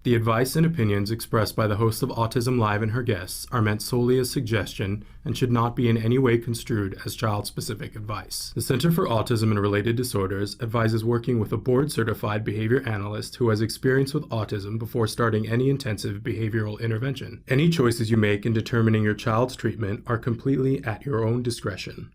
The advice and opinions expressed by the host of Autism Live and her guests are meant solely as suggestion and should not be in any way construed as child-specific advice. The Center for Autism and Related Disorders advises working with a board-certified behavior analyst who has experience with autism before starting any intensive behavioral intervention. Any choices you make in determining your child's treatment are completely at your own discretion.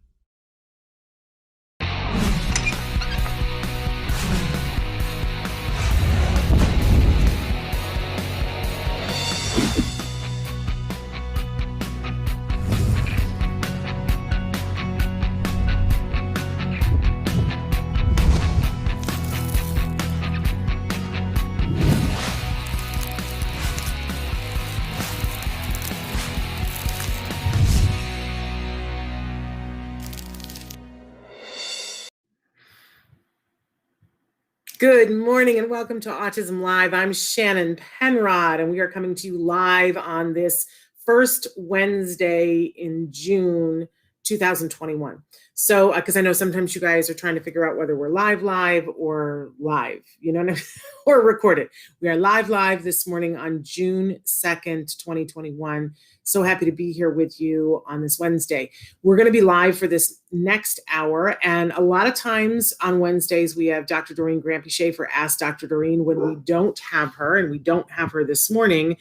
Good morning and welcome to Autism Live. I'm Shannon Penrod and we are coming to you live on this first Wednesday in June 2021. So, because I know sometimes you guys are trying to figure out whether we're live or live, you know, or recorded. We are live this morning on June 2nd, 2021. So happy to be here with you on this Wednesday. We're going to be live for this next hour. And a lot of times on Wednesdays, we have Dr. Doreen Grampy-Schaefer Ask Dr. Doreen. When we don't have her, and we don't have her this morning,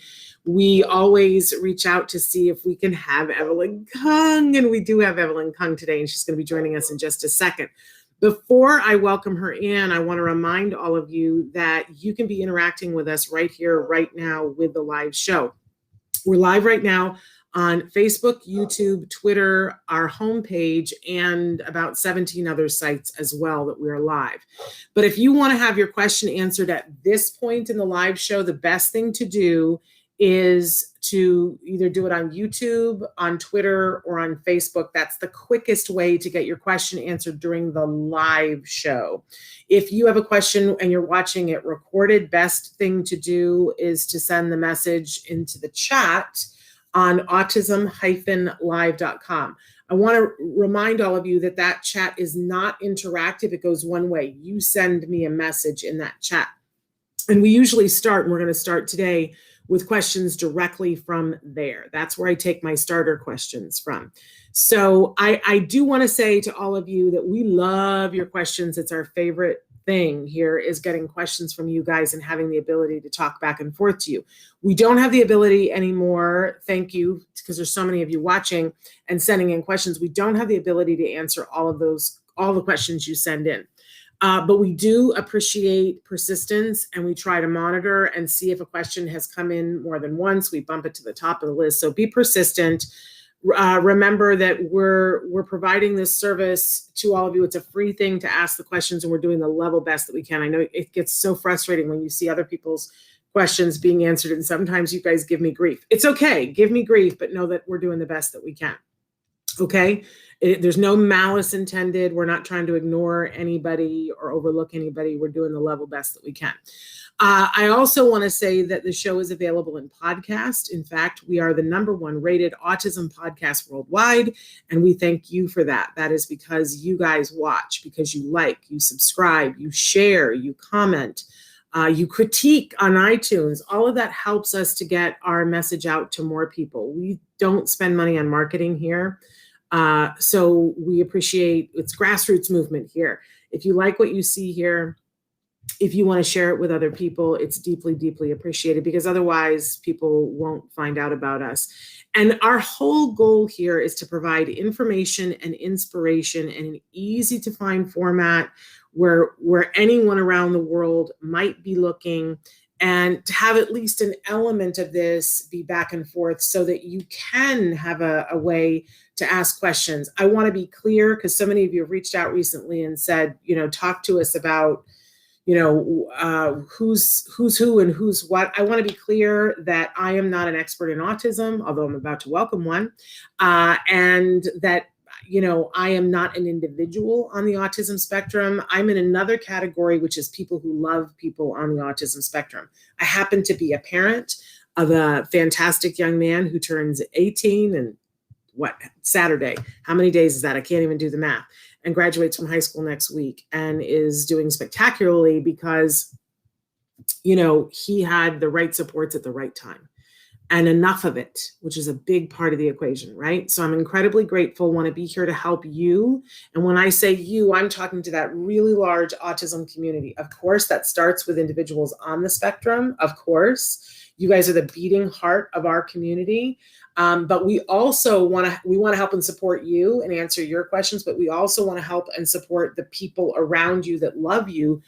we always reach out to see if we can have Evelyn Kung. And we do have Evelyn Kung today, and she's going to be joining us in just a second. Before I welcome her in, I want to remind all of you that you can be interacting with us right here, right now with the live show. We're live right now on Facebook, YouTube, Twitter, our homepage, and about 17 other sites as well that we are live. But if you want to have your question answered at this point in the live show, the best thing to do is to either do it on YouTube, on Twitter, or on Facebook. That's the quickest way to get your question answered during the live show. If you have a question and you're watching it recorded, best thing to do is to send the message into the chat on autism-live.com. I want to remind all of you that that chat is not interactive. It goes one way. You send me a message in that chat. And we usually start, and we're going to start today, with questions directly from there. That's where I take my starter questions from. So I do want to say to all of you that we love your questions. It's our favorite thing here, is getting questions from you guys and having the ability to talk back and forth to you. We don't have the ability anymore, thank you, because there's so many of you watching and sending in questions. We don't have the ability to answer all the questions you send in. But we do appreciate persistence, and we try to monitor and see if a question has come in more than once. We bump it to the top of the list. So be persistent. Remember that we're providing this service to all of you. It's a free thing to ask the questions, and we're doing the level best that we can. I know it gets so frustrating when you see other people's questions being answered, and sometimes you guys give me grief. It's okay. Give me grief, but know that we're doing the best that we can. Okay? There's no malice intended. We're not trying to ignore anybody or overlook anybody. We're doing the level best that we can. I also want to say that the show is available in podcast. In fact, we are the #1 rated autism podcast worldwide, and we thank you for that. That is because you guys watch, because you like, you subscribe, you share, you comment, you critique on iTunes. All of that helps us to get our message out to more people. We don't spend money on marketing here. So we appreciate, it's grassroots movement here. If you like what you see here, if you want to share it with other people, it's deeply, deeply appreciated, because otherwise people won't find out about us. And our whole goal here is to provide information and inspiration in an easy to find format where anyone around the world might be looking, and to have at least an element of this be back and forth so that you can have a way to ask questions. I want to be clear, because so many of you have reached out recently and said, talk to us about, who's who and who's what. I want to be clear that I am not an expert in autism, although I'm about to welcome one, and that I am not an individual on the autism spectrum. I'm in another category, which is people who love people on the autism spectrum. I happen to be a parent of a fantastic young man who turns 18 and Saturday. How many days is that? I can't even do the math. And graduates from high school next week and is doing spectacularly because he had the right supports at the right time and enough of it, which is a big part of the equation, right? So I'm incredibly grateful, want to be here to help you. And when I say you, I'm talking to that really large autism community. Of course, that starts with individuals on the spectrum. Of course, you guys are the beating heart of our community. But we also want to help and support you and answer your questions, but we also want to help and support the people around you that love you,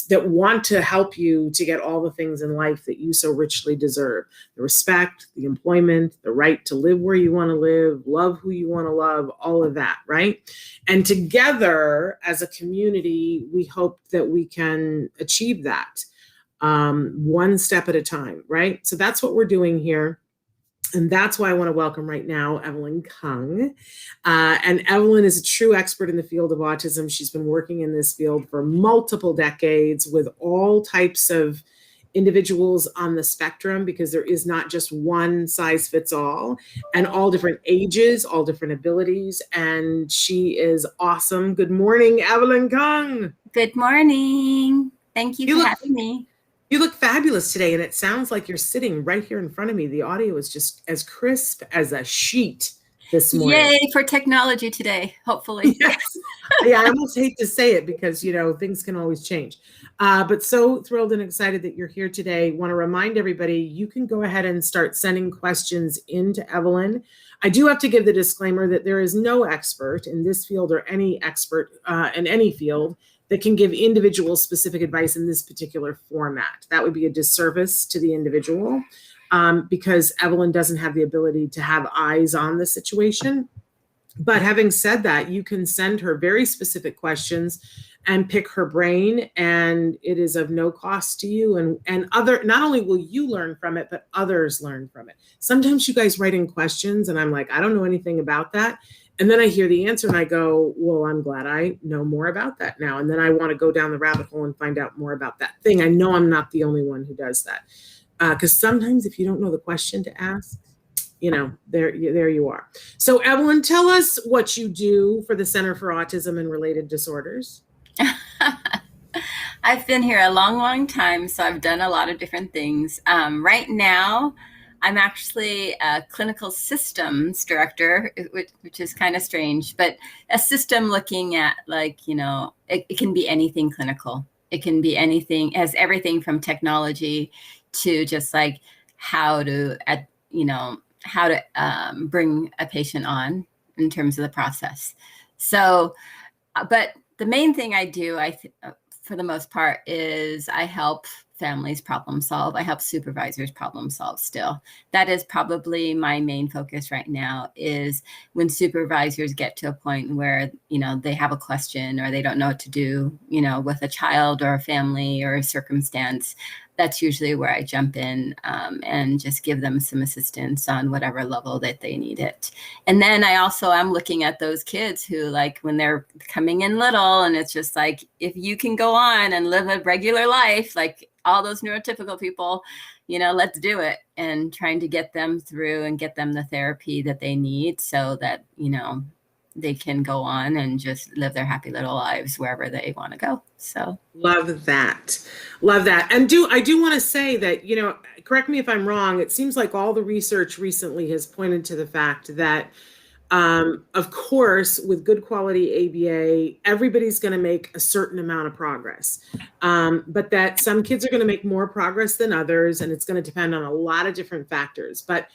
that want to help you to get all the things in life that you so richly deserve: the respect, the employment, the right to live where you want to live, love who you want to love, all of that, right? And together as a community, we hope that we can achieve that one step at a time, right? So that's what we're doing here. And that's why I want to welcome right now Evelyn Kung. And Evelyn is a true expert in the field of autism. She's been working in this field for multiple decades with all types of individuals on the spectrum, because there is not just one size fits all, and all different ages, all different abilities. And she is awesome. Good morning, Evelyn Kung. Good morning. Thank you for having me. You look fabulous today, and it sounds like you're sitting right here in front of me. The audio is just as crisp as a sheet this morning. Yay for technology today, hopefully. Yes. Yeah, I almost hate to say it because, things can always change. But so thrilled and excited that you're here today. Want to remind everybody, you can go ahead and start sending questions into Evelyn. I do have to give the disclaimer that there is no expert in this field or any expert in any field that can give individual specific advice in this particular format. That would be a disservice to the individual because Evelyn doesn't have the ability to have eyes on the situation. But having said that, you can send her very specific questions and pick her brain, and it is of no cost to you. And not only will you learn from it, but others learn from it. Sometimes you guys write in questions and I'm like, I don't know anything about that. And then I hear the answer and I go, well, I'm glad I know more about that now. And then I want to go down the rabbit hole and find out more about that thing. I know I'm not the only one who does that. Because sometimes if you don't know the question to ask, there you are. So Evelyn, tell us what you do for the Center for Autism and Related Disorders. I've been here a long, long time, so I've done a lot of different things. Right now, I'm actually a clinical systems director, which is kind of strange, but a system looking at it can be anything clinical. It can be anything, it has everything from technology to just like how to bring a patient on in terms of the process. So, but the main thing I do, for the most part, is I help families problem solve. I help supervisors problem solve still. That is probably my main focus right now, is when supervisors get to a point where, they have a question or they don't know what to do, with a child or a family or a circumstance. That's usually where I jump in and just give them some assistance on whatever level that they need it. And then I also am looking at those kids who, like, when they're coming in little, and it's just like, if you can go on and live a regular life, like all those neurotypical people, let's do it. And trying to get them through and get them the therapy that they need so that, they can go on and just live their happy little lives wherever they want to go. So love that. And I do want to say that, correct me if I'm wrong, it seems like all the research recently has pointed to the fact that, of course, with good quality ABA, everybody's going to make a certain amount of progress, but that some kids are going to make more progress than others, and it's going to depend on a lot of different factors. But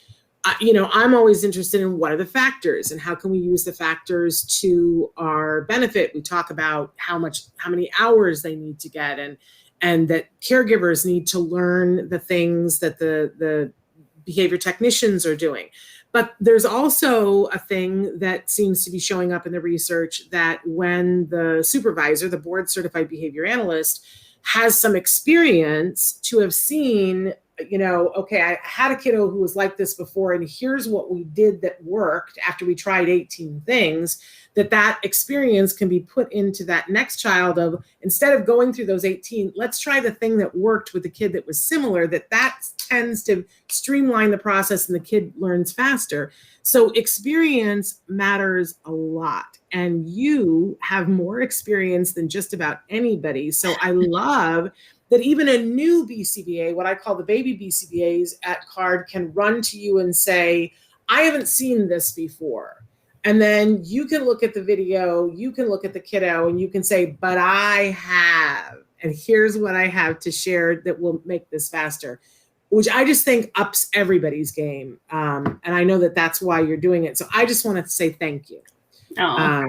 I'm always interested in what are the factors and how can we use the factors to our benefit. We talk about how many hours they need to get, and that caregivers need to learn the things that the behavior technicians are doing. But there's also a thing that seems to be showing up in the research, that when the supervisor, the board certified behavior analyst, has some experience to have seen, okay, I had a kiddo who was like this before, and here's what we did that worked after we tried 18 things, that experience can be put into that next child of, instead of going through those 18, let's try the thing that worked with the kid that was similar, that tends to streamline the process and the kid learns faster. So experience matters a lot. And you have more experience than just about anybody. So I love that even a new BCBA, what I call the baby BCBAs at CARD, can run to you and say, I haven't seen this before. And then you can look at the video, you can look at the kiddo, and you can say, but I have, and here's what I have to share that will make this faster, which I just think ups everybody's game. And I know that that's why you're doing it. So I just wanted to say thank you. Oh,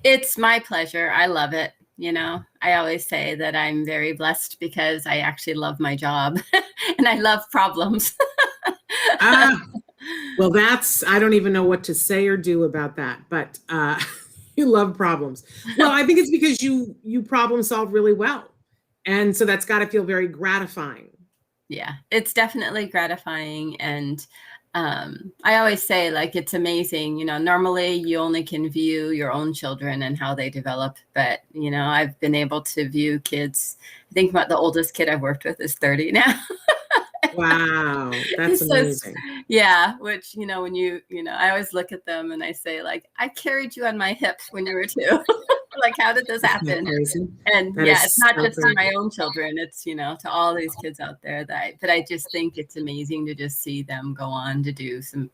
it's my pleasure. I love it. You know, I always say that I'm very blessed because I actually love my job and I love problems. Well, I don't even know what to say or do about that, but you love problems. Well, I think it's because you problem solve really well. And so that's got to feel very gratifying. Yeah, it's definitely gratifying. And I always say, like, it's amazing, you know, normally you only can view your own children and how they develop. But, you know, I've been able to view kids. I think about the oldest kid I've worked with is 30 now. Wow, that's amazing. Yeah, which, you know, when I always look at them and I say, like, I carried you on my hips when you were 2. Like, how did this happen? And yeah, it's not just to my own children, it's, you know, to all these kids out there but I just think it's amazing to just see them go on to do some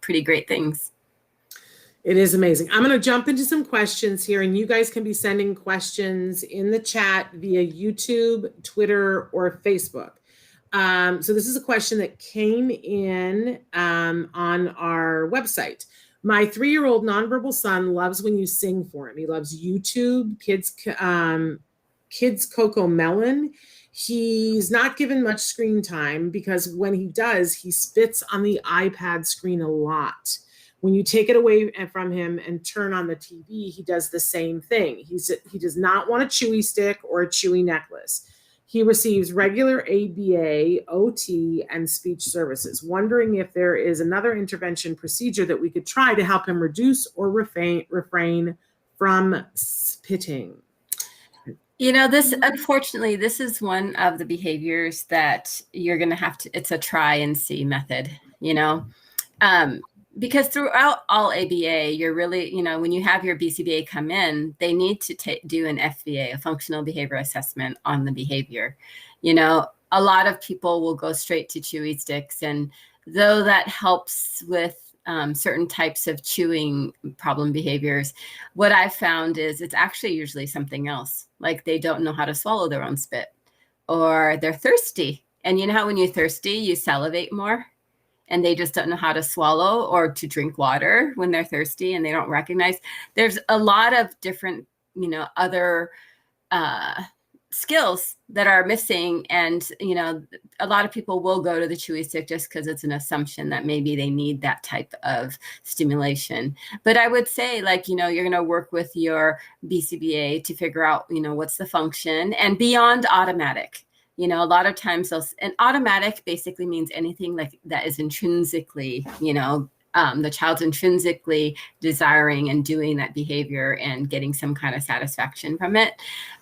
pretty great things. It is amazing. I'm going to jump into some questions here, and you guys can be sending questions in the chat via YouTube, Twitter, or Facebook. So this is a question that came in on our website. My 3-year-old nonverbal son loves when you sing for him. He loves YouTube, kids cocomelon. He's not given much screen time because when he does, he spits on the iPad screen a lot. When you take it away from him and turn on the TV, he does the same thing. He does not want a chewy stick or a chewy necklace. He receives regular ABA, OT, and speech services. Wondering if there is another intervention procedure that we could try to help him reduce or refrain from spitting. You know, unfortunately, this is one of the behaviors that you're going to have to, it's a try and see method, you know, because throughout all ABA, you're really, you know, when you have your BCBA come in, they need to do an FBA, a functional behavior assessment on the behavior. You know, a lot of people will go straight to chewy sticks. And though that helps with certain types of chewing problem behaviors, what I've found is it's actually usually something else. Like they don't know how to swallow their own spit, or they're thirsty. And you know how when you're thirsty, you salivate more? And they just don't know how to swallow or to drink water when they're thirsty, and they don't recognize. There's a lot of different, you know, other skills that are missing. And, you know, a lot of people will go to the chewy stick just because it's an assumption that maybe they need that type of stimulation. But I would say, like, you know, you're going to work with your BCBA to figure out, you know, what's the function, and beyond automatic. You know, a lot of times and automatic basically means anything like that is intrinsically, you know, the child's intrinsically desiring and doing that behavior and getting some kind of satisfaction from it.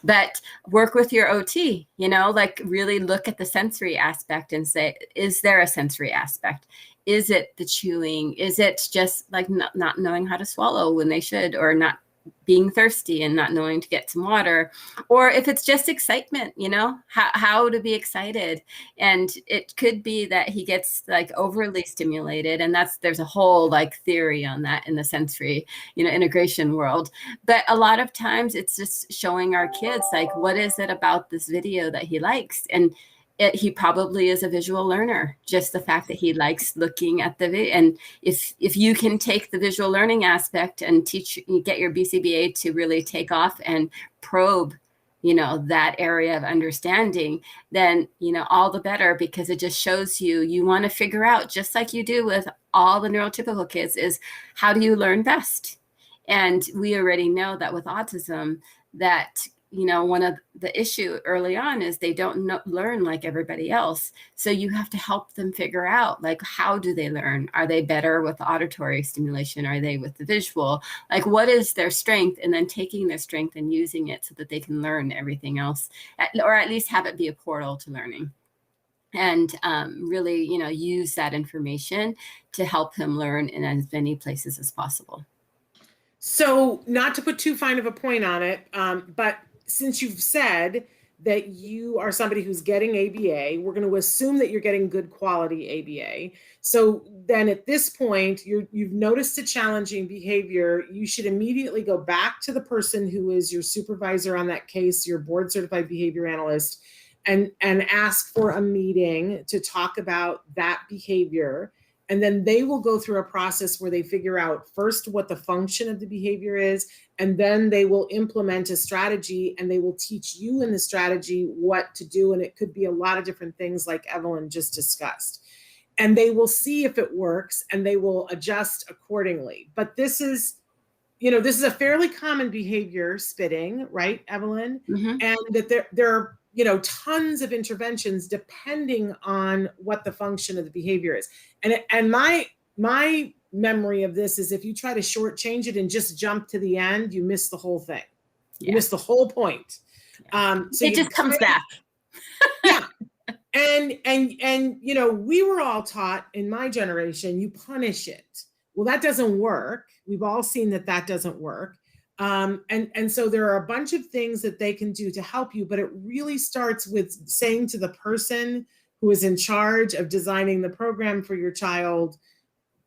But work with your OT, you know, like really look at the sensory aspect and say, is there a sensory aspect? Is it the chewing? Is it just like not knowing how to swallow when they should, or not being thirsty and not knowing to get some water? Or if it's just excitement, you know, how to be excited. And it could be that he gets like overly stimulated, and there's a whole like theory on that in the sensory, you know, integration world. But a lot of times it's just showing our kids, like, what is it about this video that he likes? And he probably is a visual learner, just the fact that he likes looking at the video. And if you can take the visual learning aspect and get your BCBA to really take off and probe, you know, that area of understanding, then, you know, all the better, because it just shows you want to figure out, just like you do with all the neurotypical kids, is how do you learn best? And we already know that with autism, that, you know, one of the issue early on is they don't learn like everybody else. So you have to help them figure out, like, how do they learn? Are they better with the auditory stimulation? Are they with the visual? Like, what is their strength? And then taking their strength and using it so that they can learn everything else, or at least have it be a portal to learning. And really, you know, use that information to help him learn in as many places as possible. So not to put too fine of a point on it, but since you've said that you are somebody who's getting ABA. We're going to assume that you're getting good quality ABA. So then at this point, you've noticed a challenging behavior. You should immediately go back to the person who is your supervisor on that case, your board certified behavior analyst, and ask for a meeting to talk about that behavior. And then they will go through a process where they figure out first what the function of the behavior is, and then they will implement a strategy and they will teach you in the strategy what to do. And it could be a lot of different things like Evelyn just discussed. And they will see if it works and they will adjust accordingly. But this is a fairly common behavior, spitting, right, Evelyn? Mm-hmm. And that there are tons of interventions depending on what the function of the behavior is. And my memory of this is if you try to shortchange it and just jump to the end, you miss the whole thing. You miss the whole point. So it just comes back. Yeah. And we were all taught in my generation, you punish it. Well, that doesn't work. We've all seen that doesn't work. And so there are a bunch of things that they can do to help you, but it really starts with saying to the person who is in charge of designing the program for your child,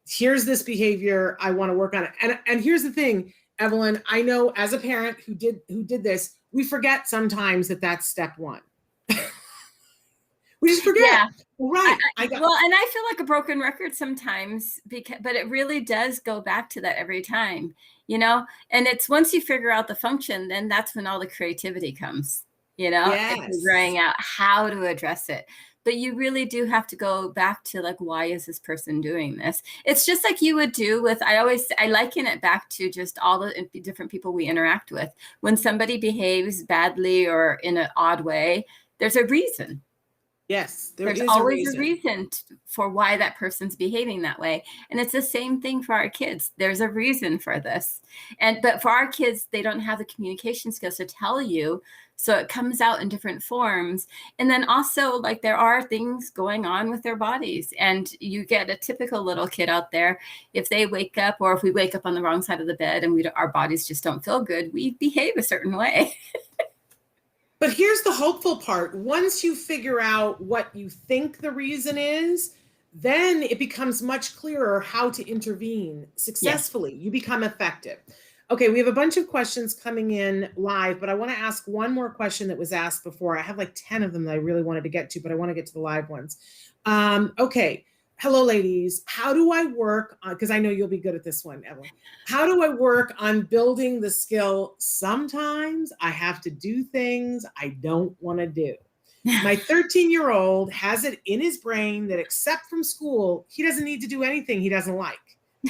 here's this behavior, I want to work on it. And here's the thing, Evelyn, I know as a parent who did this, we forget sometimes that that's step one. We just forget. Yeah. Right. And I feel like a broken record sometimes, but it really does go back to that every time, and it's once you figure out the function, then that's when all the creativity comes, Yes. figuring out how to address it. But you really do have to go back to like, why is this person doing this? It's just like you would do with, I liken it back to just all the different people we interact with. When somebody behaves badly or in an odd way, there's a reason. Yes, there's always a reason for why that person's behaving that way. And it's the same thing for our kids. There's a reason for this. But for our kids, they don't have the communication skills to tell you. So it comes out in different forms. And then also, like, there are things going on with their bodies. And you get a typical little kid out there. If they wake up, or if we wake up on the wrong side of the bed and our bodies just don't feel good, we behave a certain way. But here's the hopeful part. Once you figure out what you think the reason is, then it becomes much clearer how to intervene successfully. Yes. You become effective. Okay, we have a bunch of questions coming in live, but I want to ask one more question that was asked before. I have like 10 of them that I really wanted to get to, but I want to get to the live ones. Okay. Hello, ladies. How do I work on, because I know you'll be good at this one, Evelyn. How do I work on building the skill? Sometimes I have to do things I don't want to do. My 13-year-old has it in his brain that except from school, he doesn't need to do anything he doesn't like.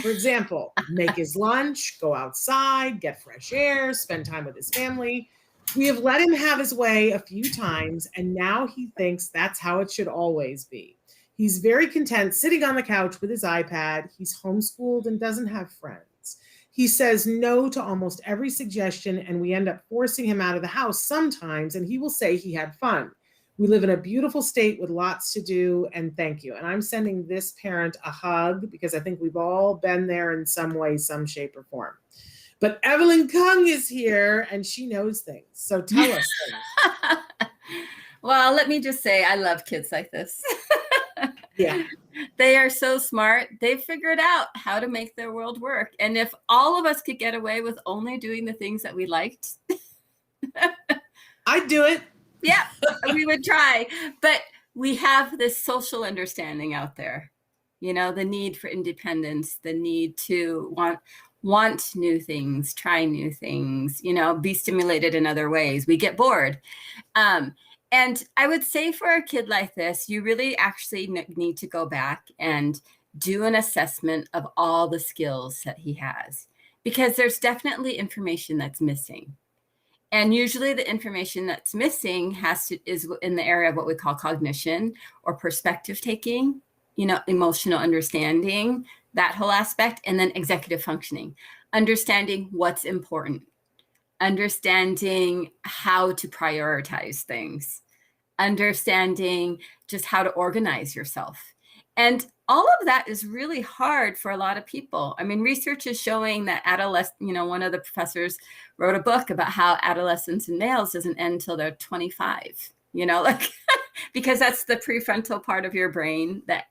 For example, make his lunch, go outside, get fresh air, spend time with his family. We have let him have his way a few times, and now he thinks that's how it should always be. He's very content sitting on the couch with his iPad. He's homeschooled and doesn't have friends. He says no to almost every suggestion, and we end up forcing him out of the house sometimes, and he will say he had fun. We live in a beautiful state with lots to do, and thank you. And I'm sending this parent a hug because I think we've all been there in some way, some shape, or form. But Evelyn Kung is here, and she knows things. So tell us things. Well, let me just say I love kids like this. Yeah. They are so smart. They've figured out how to make their world work. And if all of us could get away with only doing the things that we liked, I'd do it. Yeah, we would try. But we have this social understanding out there, the need for independence, the need to want new things, try new things, be stimulated in other ways. We get bored. And I would say for a kid like this, you really actually need to go back and do an assessment of all the skills that he has, because there's definitely information that's missing. And usually the information that's missing is in the area of what we call cognition or perspective taking, emotional understanding, that whole aspect, and then executive functioning, understanding what's important, understanding how to prioritize things, understanding just how to organize yourself. And all of that is really hard for a lot of people. I mean, research is showing that one of the professors wrote a book about how adolescence in males doesn't end until they're 25, like, because that's the prefrontal part of your brain that,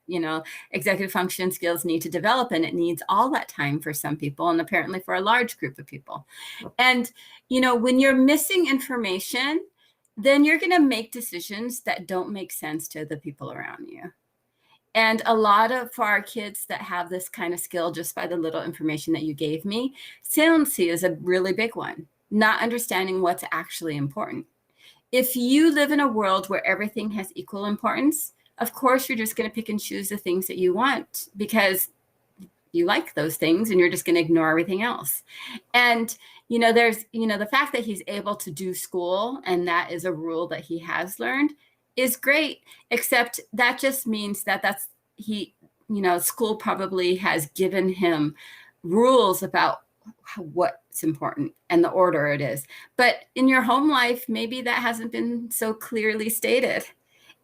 executive function skills need to develop. And it needs all that time for some people, and apparently for a large group of people. And, when you're missing information, then you're going to make decisions that don't make sense to the people around you. And a lot of for our kids that have this kind of skill, just by the little information that you gave me, saliency is a really big one, not understanding what's actually important. If you live in a world where everything has equal importance, of course, you're just going to pick and choose the things that you want because you like those things, and you're just going to ignore everything else. And, there's, the fact that he's able to do school, and that is a rule that he has learned, is great, except that just means that school probably has given him rules about what's important and the order it is. But in your home life, maybe that hasn't been so clearly stated.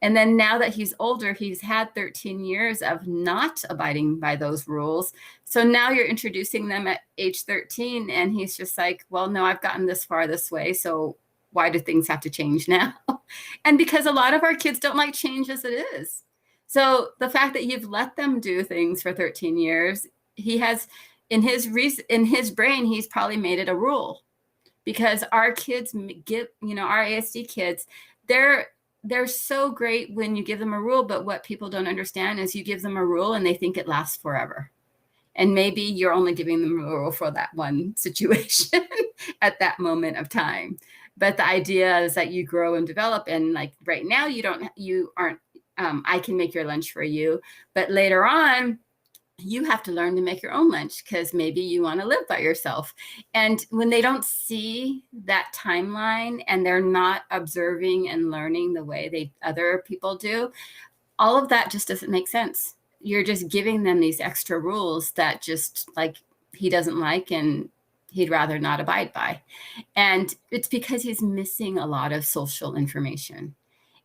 And then now that he's older, he's had 13 years of not abiding by those rules. So now you're introducing them at age 13, and he's just like, well, no, I've gotten this far this way, so why do things have to change now? And because a lot of our kids don't like change as it is. So the fact that you've let them do things for 13 years, he has in his brain, he's probably made it a rule. Because our kids our ASD kids, they're so great when you give them a rule, but what people don't understand is you give them a rule and they think it lasts forever. And maybe you're only giving them a rule for that one situation at that moment of time. But the idea is that you grow and develop. And like right now, I can make your lunch for you. But later on, you have to learn to make your own lunch because maybe you want to live by yourself. And when they don't see that timeline and they're not observing and learning the way other people do, all of that just doesn't make sense. You're just giving them these extra rules that just like he doesn't like and he'd rather not abide by. And it's because he's missing a lot of social information.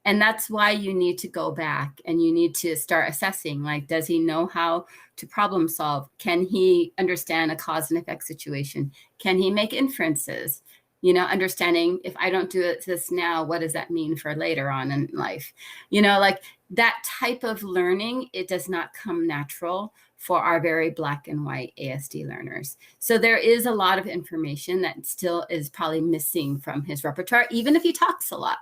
And that's why you need to go back and you need to start assessing, like, does he know how to problem solve? Can he understand a cause and effect situation? Can he make inferences? Understanding if I don't do this now, what does that mean for later on in life? Like that type of learning, it does not come natural for our very black and white ASD learners. So there is a lot of information that still is probably missing from his repertoire, even if he talks a lot.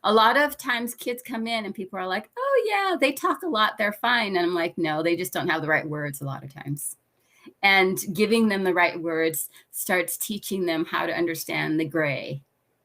A lot of times kids come in and people are like, oh yeah, they talk a lot, they're fine. And I'm like, no, they just don't have the right words a lot of times. And giving them the right words starts teaching them how to understand the gray.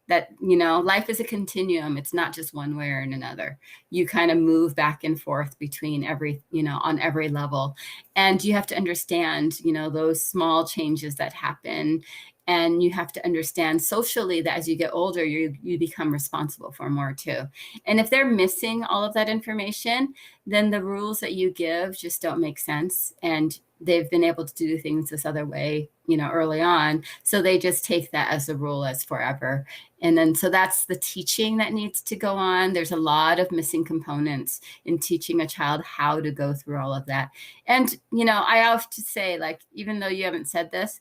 That, life is a continuum. It's not just one way or another. You kind of move back and forth between on every level. And you have to understand, those small changes that happen. And you have to understand socially that as you get older, you become responsible for more too. And if they're missing all of that information, then the rules that you give just don't make sense. And they've been able to do things this other way, early on. So they just take that as a rule as forever. And then, so that's the teaching that needs to go on. There's a lot of missing components in teaching a child how to go through all of that. And, I have to say, like, even though you haven't said this,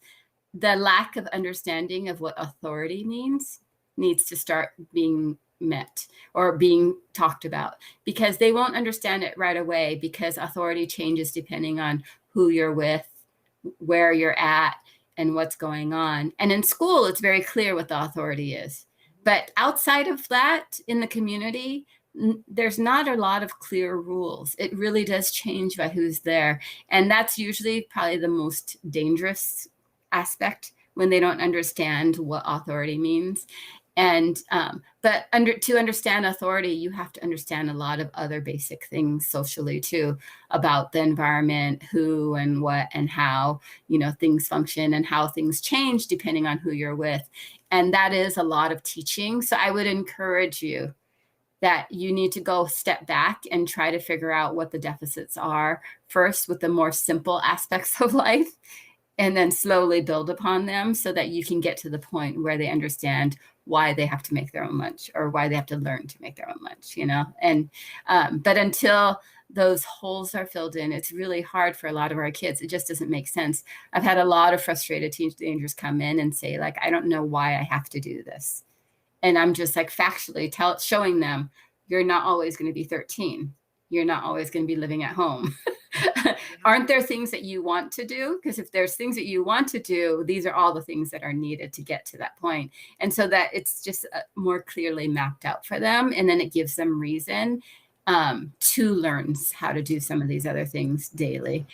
the lack of understanding of what authority means needs to start being met or being talked about, because they won't understand it right away, because authority changes depending on who you're with, where you're at, and what's going on. And in school, it's very clear what the authority is. But outside of that, in the community, there's not a lot of clear rules. It really does change by who's there. And that's usually probably the most dangerous aspect, when they don't understand what authority means. And but to understand authority, you have to understand a lot of other basic things socially too, about the environment, who and what and how things function and how things change depending on who you're with. And that is a lot of teaching. So I would encourage you that you need to go step back and try to figure out what the deficits are first with the more simple aspects of life, and then slowly build upon them so that you can get to the point where they understand why they have to make their own lunch, or why they have to learn to make their own lunch, And but until those holes are filled in. It's really hard for a lot of our kids. It just doesn't make sense. I've had a lot of frustrated teenagers come in and say, like, I don't know why I have to do this. And I'm just like factually showing them, you're not always going to be 13. You're not always going to be living at home. Aren't there things that you want to do? Because if there's things that you want to do, these are all the things that are needed to get to that point. And so that it's just more clearly mapped out for them. And then it gives them reason to learn how to do some of these other things daily,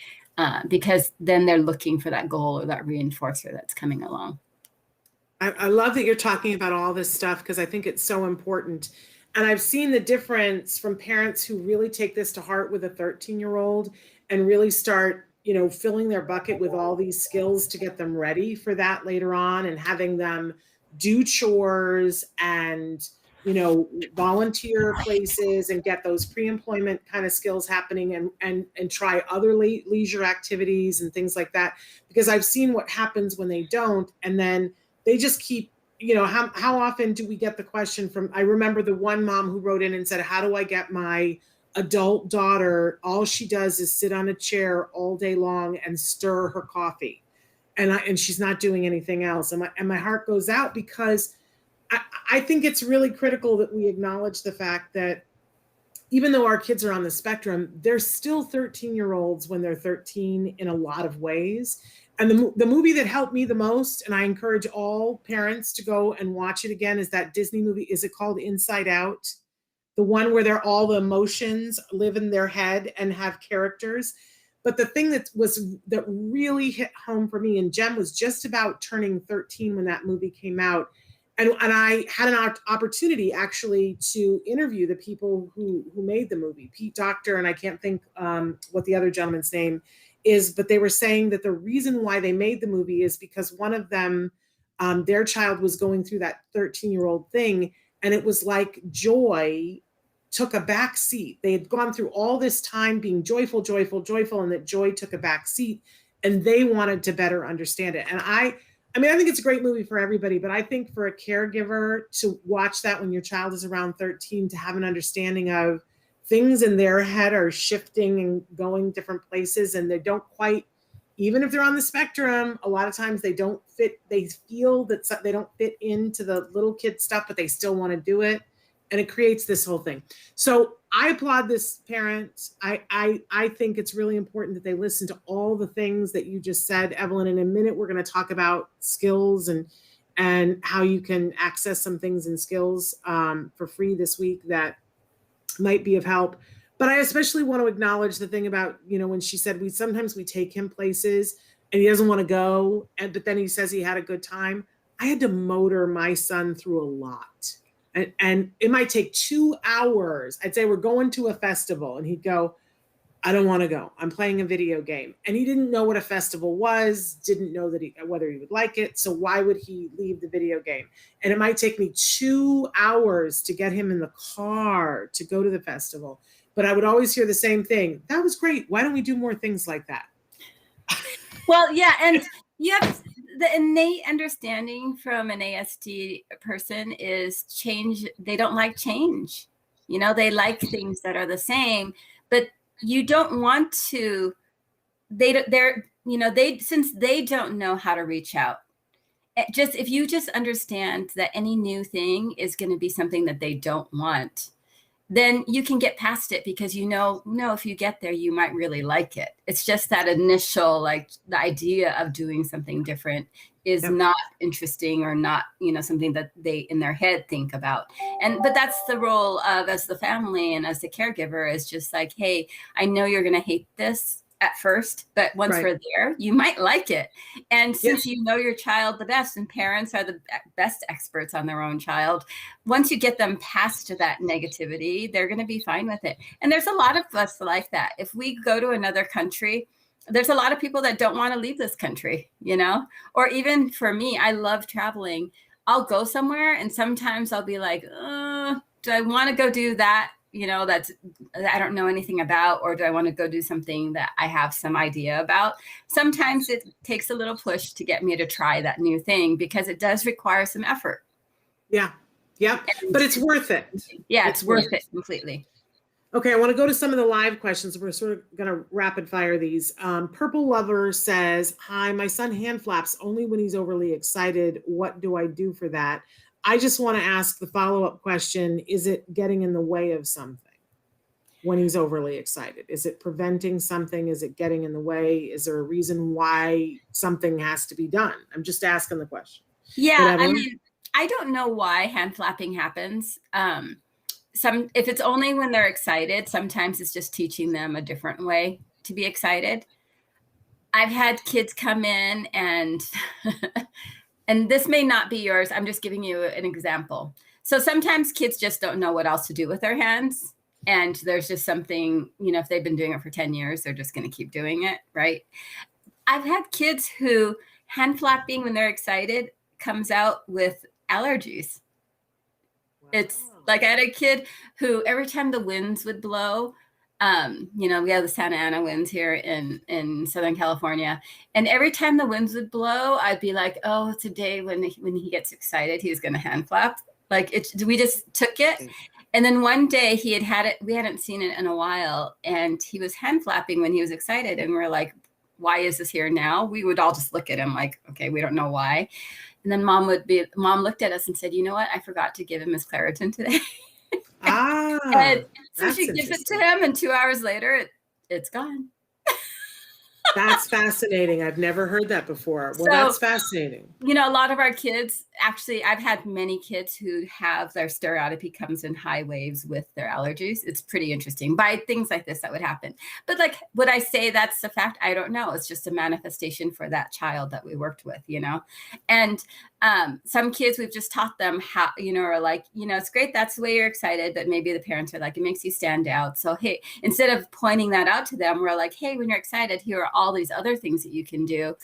because then they're looking for that goal or that reinforcer that's coming along. I love that you're talking about all this stuff, because I think it's so important. And I've seen the difference from parents who really take this to heart with a 13-year-old and really start, filling their bucket with all these skills to get them ready for that later on, and having them do chores and, volunteer places and get those pre-employment kind of skills happening, and try other leisure activities and things like that. Because I've seen what happens when they don't, and then they just keep, how often do we get the question from, I remember the one mom who wrote in and said, how do I get my adult daughter, all she does is sit on a chair all day long and stir her coffee, and she's not doing anything else. And my heart goes out, because I think it's really critical that we acknowledge the fact that even though our kids are on the spectrum, they're still 13-year-olds when they're 13 in a lot of ways. And the movie that helped me the most, and I encourage all parents to go and watch it again, is that Disney movie. Is it called Inside Out? The one where all the emotions live in their head and have characters. But the thing that really hit home for me, and Jem was just about turning 13 when that movie came out. And I had an opportunity actually to interview the people who made the movie, Pete Docter, and I can't think what the other gentleman's name is, but they were saying that the reason why they made the movie is because one of them, their child was going through that 13-year-old thing, and it was like joy took a back seat. They had gone through all this time being joyful, and that joy took a back seat, and they wanted to better understand it. And I think it's a great movie for everybody, but I think for a caregiver to watch that when your child is around 13, to have an understanding of things in their head are shifting and going different places, and they don't quite, even if they're on the spectrum, a lot of times they don't fit, they feel that they don't fit into the little kid stuff, but they still want to do it. And it creates this whole thing. So I applaud this parent. I think it's really important that they listen to all the things that you just said, Evelyn. In a minute, we're going to talk about skills and how you can access some things and skills for free this week that might be of help. But I especially want to acknowledge the thing about, when she said sometimes we take him places and he doesn't want to go, but then he says he had a good time. I had to motor my son through a lot. And it might take 2 hours. I'd say we're going to a festival, and he'd go, I don't want to go. I'm playing a video game. And he didn't know what a festival was, didn't know whether he would like it. So why would he leave the video game? And it might take me 2 hours to get him in the car to go to the festival. But I would always hear the same thing. That was great. Why don't we do more things like that? Well, yeah. And you have the innate understanding from an ASD person is change. They don't like change. They like things that are the same, but you don't want to, since they don't know how to reach out. If you just understand that any new thing is going to be something that they don't want, then you can get past it, because if you get there, you might really like it. It's just that initial, like the idea of doing something different is not interesting, or not, something that they in their head think about. But that's the role of, as the family and as the caregiver, is just like, hey, I know you're going to hate this at first, but once we're there, you might like it. And since you know your child the best, and parents are the best experts on their own child, once you get them past that negativity, they're going to be fine with it. And there's a lot of us like that. If we go to another country, there's a lot of people that don't want to leave this country, or even for me, I love traveling. I'll go somewhere and sometimes I'll be like, do I want to go do that? That's I don't know anything about, or do I want to go do something that I have some idea about? Sometimes it takes a little push to get me to try that new thing, because it does require some effort. Yeah. But it's worth it. Yeah, it's worth it completely. Okay, I want to go to some of the live questions. We're sort of going to rapid fire these. Purple Lover says, hi, my son hand flaps only when he's overly excited. What do I do for that? I just want to ask the follow-up question, is it getting in the way of something when he's overly excited? Is it preventing something? Is it getting in the way? Is there a reason why something has to be done? I'm just asking the question. Yeah, I mean, I don't know why hand flapping happens. If it's only when they're excited, sometimes it's just teaching them a different way to be excited. I've had kids come in and and this may not be yours. I'm just giving you an example. So sometimes kids just don't know what else to do with their hands. And there's just something, if they've been doing it for 10 years, they're just going to keep doing it, right? I've had kids who hand flapping when they're excited comes out with allergies. Wow. It's like I had a kid who every time the winds would blow, we have the Santa Ana winds here in Southern California. And every time the winds would blow, I'd be like, oh, today when he gets excited, he's going to hand flap. Like we just took it. And then one day we hadn't seen it in a while, and he was hand flapping when he was excited. And we're like, why is this here now? We would all just look at him like, okay, we don't know why. And then mom looked at us and said, you know what? I forgot to give him his Claritin today. And so she gives it to him, and 2 hours later, it's gone. That's fascinating. I've never heard that before. Well, that's fascinating. A lot of our kids, actually, I've had many kids who have their stereotypy comes in high waves with their allergies. It's pretty interesting. By things like this, that would happen. But like, would I say that's the fact? I don't know. It's just a manifestation for that child that we worked with, And some kids, we've just taught them how, are like, it's great. That's the way you're excited. But maybe the parents are like, it makes you stand out. So, hey, instead of pointing that out to them, we're like, hey, when you're excited, here are all these other things that you can do.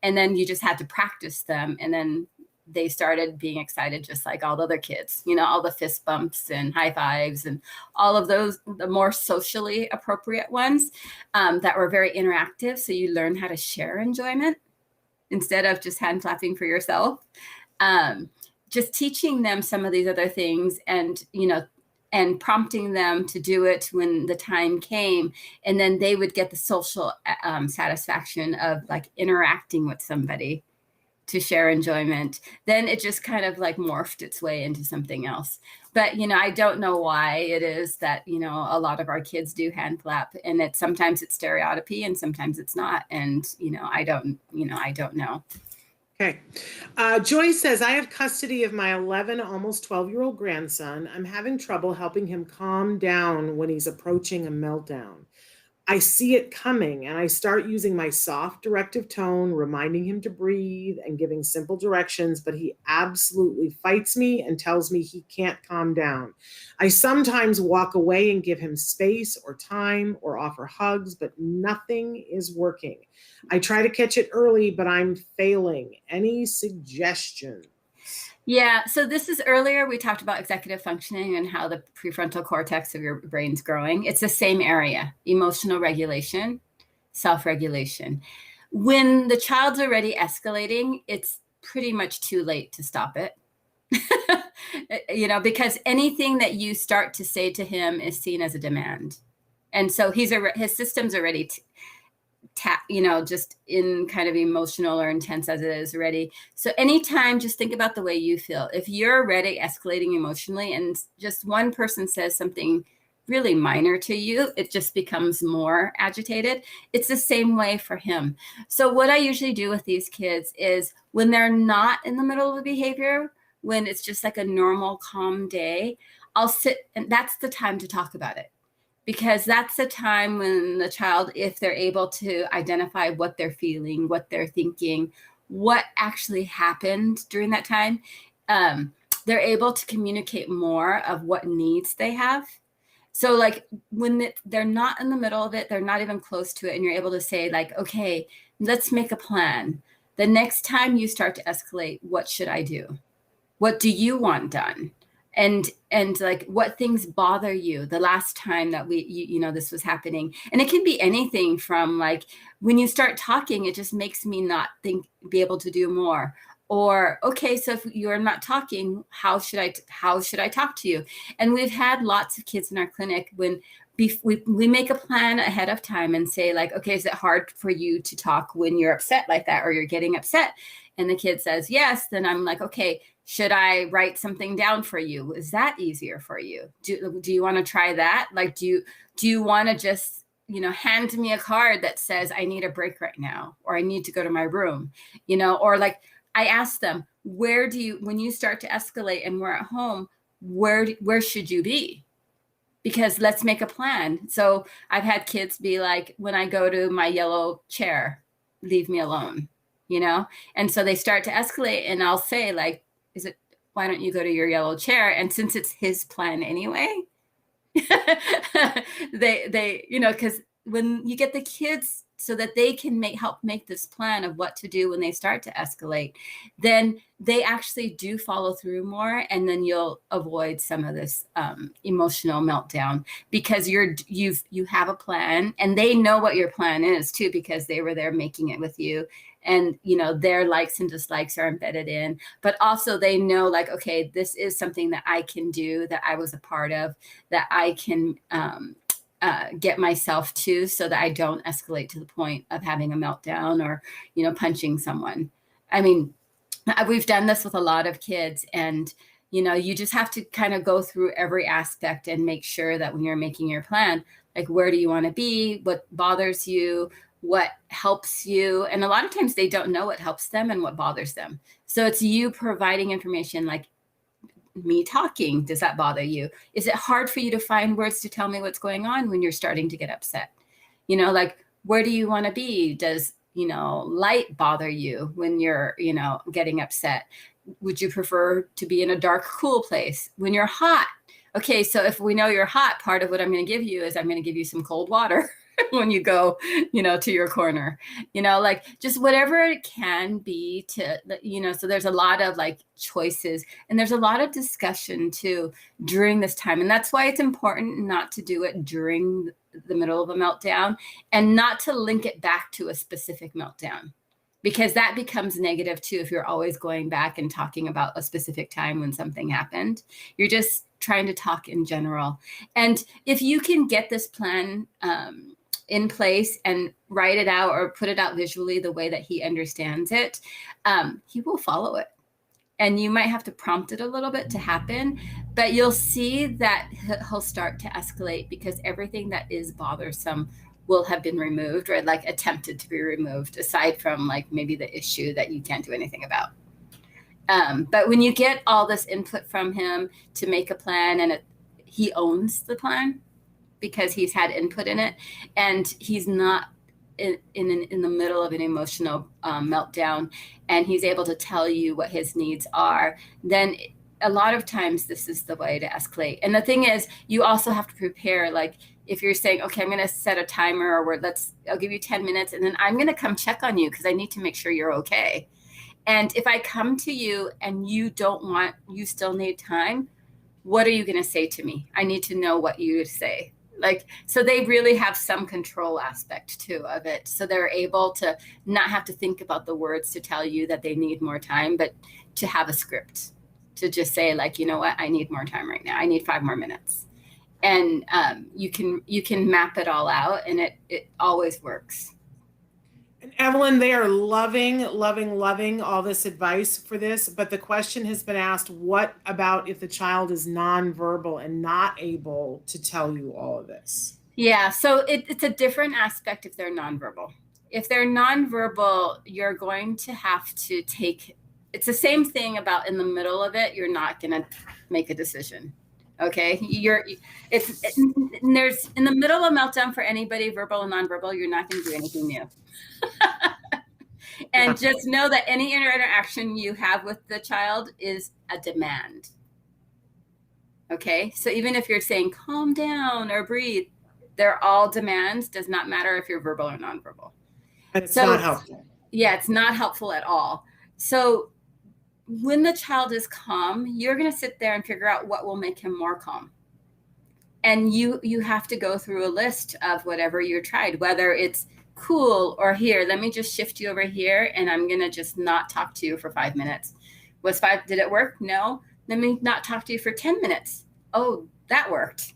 And then you just had to practice them. And then they started being excited, just like all the other kids, all the fist bumps and high fives and all of those, the more socially appropriate ones that were very interactive. So you learn how to share enjoyment instead of just hand clapping for yourself. Just teaching them some of these other things and prompting them to do it when the time came. And then they would get the social satisfaction of like interacting with somebody to share enjoyment. Then it just kind of like morphed its way into something else. But, I don't know why it is that, a lot of our kids do hand flap, and sometimes it's stereotypy and sometimes it's not. And, I don't know. Okay. Joy says, I have custody of my 11, almost 12-year-old grandson. I'm having trouble helping him calm down when he's approaching a meltdown. I see it coming, and I start using my soft directive tone, reminding him to breathe and giving simple directions, but he absolutely fights me and tells me he can't calm down. I sometimes walk away and give him space or time or offer hugs, but nothing is working. I try to catch it early, but I'm failing. Any suggestions? Yeah, so this is earlier we talked about executive functioning and how the prefrontal cortex of your brain's growing. It's the same area: emotional regulation, self-regulation. When the child's already escalating, it's pretty much too late to stop it. Because anything that you start to say to him is seen as a demand. And so his system's already just in kind of emotional or intense as it is already. So anytime, just think about the way you feel. If you're already escalating emotionally and just one person says something really minor to you, it just becomes more agitated. It's the same way for him. So what I usually do with these kids is when they're not in the middle of a behavior, when it's just like a normal, calm day, I'll sit, and that's the time to talk about it. Because that's the time when the child, if they're able to identify what they're feeling, what they're thinking, what actually happened during that time, they're able to communicate more of what needs they have. So like when they're not in the middle of it, they're not even close to it, and you're able to say like, okay, let's make a plan. The next time you start to escalate, what should I do? What do you want done? And like what things bother you the last time that this was happening. And it can be anything from like when you start talking, it just makes me not be able to do more. Or, okay, so if you're not talking, how should I talk to you? And we've had lots of kids in our clinic when we make a plan ahead of time and say like, okay, is it hard for you to talk when you're upset like that, or you're getting upset? And the kid says yes. Then I'm like, okay, should I write something down for you? Is that easier for you? Do you want to try that? Like, do you want to just, hand me a card that says I need a break right now, or I need to go to my room, or like, I ask them, when you start to escalate and we're at home, where should you be? Because let's make a plan. So I've had kids be like, when I go to my yellow chair, leave me alone, And so they start to escalate, and I'll say like, why don't you go to your yellow chair? And since it's his plan anyway, they because when you get the kids so that they can help make this plan of what to do when they start to escalate, then they actually do follow through more, and then you'll avoid some of this emotional meltdown, because you have a plan, and they know what your plan is too, because they were there making it with you, and their likes and dislikes are embedded in, but also they know like, okay, this is something that I can do, that I was a part of, that I can get myself to, so that I don't escalate to the point of having a meltdown or, punching someone. I mean, we've done this with a lot of kids, and, you just have to kind of go through every aspect and make sure that when you're making your plan, like, where do you want to be? What bothers you? What helps you? And a lot of times they don't know what helps them and what bothers them. So it's you providing information like, me talking, does that bother you? Is it hard for you to find words to tell me what's going on when you're starting to get upset? Like, where do you want to be? Does, light bother you when you're, getting upset? Would you prefer to be in a dark, cool place? When you're hot? Okay, so if we know you're hot, part of what I'm going to give you is I'm going to give you some cold water when you go, to your corner, like just whatever it can be to, so there's a lot of like choices, and there's a lot of discussion too during this time. And that's why it's important not to do it during the middle of a meltdown, and not to link it back to a specific meltdown, because that becomes negative too. If you're always going back and talking about a specific time when something happened, you're just trying to talk in general. And if you can get this plan, in place and write it out or put it out visually the way that he understands it, he will follow it. And you might have to prompt it a little bit to happen, but you'll see that he'll start to escalate, because everything that is bothersome will have been removed, or like attempted to be removed, aside from like maybe the issue that you can't do anything about. But when you get all this input from him to make a plan, and he owns the plan, because he's had input in it, and he's not in the middle of an emotional meltdown, and he's able to tell you what his needs are, then a lot of times this is the way to escalate. And the thing is, you also have to prepare, like if you're saying, okay, I'm going to set a timer, or I'll give you 10 minutes, and then I'm going to come check on you because I need to make sure you're okay. And if I come to you and you still need time, what are you going to say to me? I need to know what you say. Like, so they really have some control aspect too of it. So they're able to not have to think about the words to tell you that they need more time, but to have a script to just say like, you know what, I need more time right now. I need 5 more minutes. And you can map it all out, and it always works. And Evelyn, they are loving all this advice for this, but the question has been asked, what about if the child is nonverbal and not able to tell you all of this? Yeah, so it's a different aspect if they're nonverbal. If they're nonverbal, you're going to have to it's the same thing about in the middle of it, you're not going to make a decision. Okay, there's in the middle of meltdown for anybody, verbal and nonverbal, you're not going to do anything new. And just know that any interaction you have with the child is a demand. Okay, so even if you're saying calm down or breathe, they're all demands. Does not matter if you're verbal or nonverbal. And it's not helpful. Yeah, it's not helpful at all. So when the child is calm, you're going to sit there and figure out what will make him more calm. And you have to go through a list of whatever you tried, whether it's cool, or here, let me just shift you over here and I'm going to just not talk to you for 5 minutes. Did it work? No. Let me not talk to you for 10 minutes. Oh, that worked.